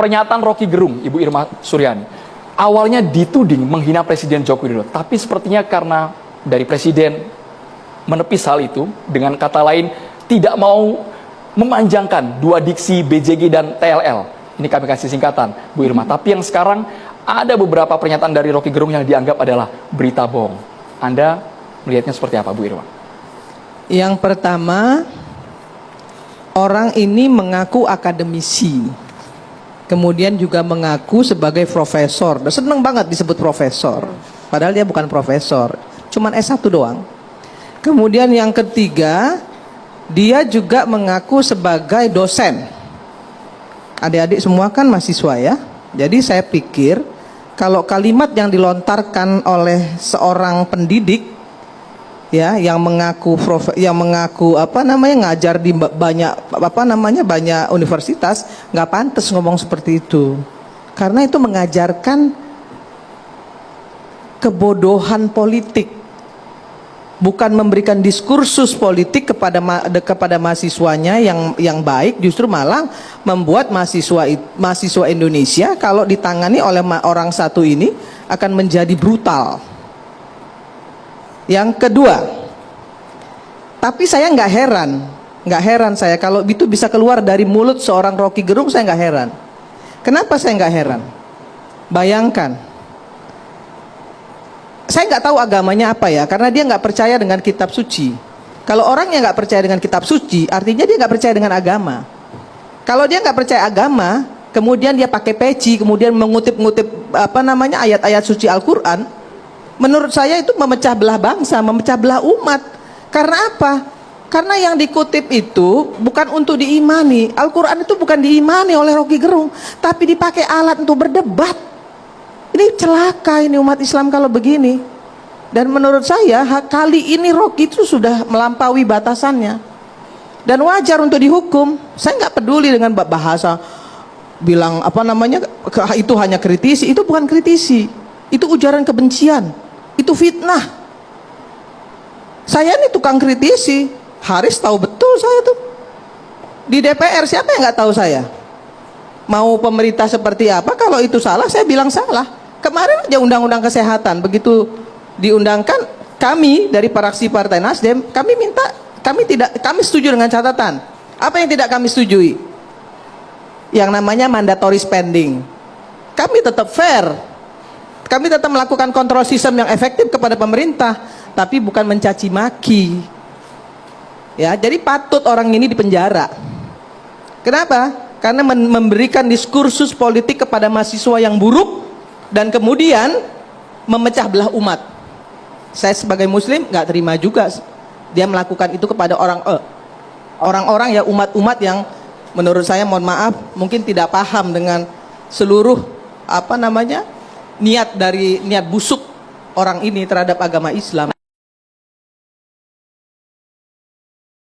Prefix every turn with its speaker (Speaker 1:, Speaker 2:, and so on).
Speaker 1: pernyataan Rocky Gerung, Ibu Irma Suryani, awalnya dituding menghina Presiden Joko Widodo, tapi sepertinya karena dari Presiden menepis hal itu, dengan kata lain tidak mau memanjangkan dua diksi BJG dan TLL. Ini kami kasih singkatan, Bu Irma. Tapi yang sekarang ada beberapa pernyataan dari Rocky Gerung yang dianggap adalah berita bohong. Anda melihatnya seperti apa, Bu Irma?
Speaker 2: Yang pertama, orang ini mengaku akademisi, kemudian juga mengaku sebagai profesor. Seneng banget disebut profesor, padahal dia bukan profesor, cuman S1 doang. Kemudian yang ketiga, dia juga mengaku sebagai dosen. Adik-adik semua kan mahasiswa ya. Jadi saya pikir kalau kalimat yang dilontarkan oleh seorang pendidik ya, yang mengaku ngajar di banyak banyak universitas, nggak pantas ngomong seperti itu, karena itu mengajarkan kebodohan politik, bukan memberikan diskursus politik kepada mahasiswanya yang baik, justru malah membuat mahasiswa Indonesia kalau ditangani oleh orang satu ini akan menjadi brutal. Yang kedua, tapi saya nggak heran saya kalau itu bisa keluar dari mulut seorang Rocky Gerung, saya nggak heran. Kenapa saya nggak heran? Bayangkan, saya nggak tahu agamanya apa ya, karena dia nggak percaya dengan kitab suci. Kalau orang yang nggak percaya dengan kitab suci, artinya dia nggak percaya dengan agama. Kalau dia nggak percaya agama, kemudian dia pakai peci, kemudian mengutip-ngutip ayat-ayat suci Al-Quran, menurut saya itu memecah belah bangsa, memecah belah umat. Karena apa? Karena yang dikutip itu bukan untuk diimani. Al-Quran itu bukan diimani oleh Rocky Gerung, tapi dipakai alat untuk berdebat. Ini celaka ini umat Islam kalau begini. Dan menurut saya kali ini Rocky itu sudah melampaui batasannya, dan wajar untuk dihukum. Saya nggak peduli dengan bahasa bilang itu hanya kritisi. Itu bukan kritisi, itu ujaran kebencian, itu fitnah. Saya ini tukang kritisi. Haris tahu betul saya tuh. Di DPR siapa yang nggak tahu saya? Mau pemerintah seperti apa, kalau itu salah saya bilang salah. Kemarin aja undang-undang kesehatan begitu diundangkan, kami dari fraksi Partai Nasdem kami setuju dengan catatan. Apa yang tidak kami setujui? Yang namanya mandatory spending. Kami tetap fair. Kami tetap melakukan kontrol sistem yang efektif kepada pemerintah, tapi bukan mencaci maki. Ya, jadi patut orang ini dipenjara. Kenapa? Karena memberikan diskursus politik kepada mahasiswa yang buruk dan kemudian memecah belah umat. Saya sebagai muslim nggak terima juga dia melakukan itu kepada orang-orang ya, umat-umat yang menurut saya, mohon maaf, mungkin tidak paham dengan seluruh niat busuk orang ini terhadap agama Islam.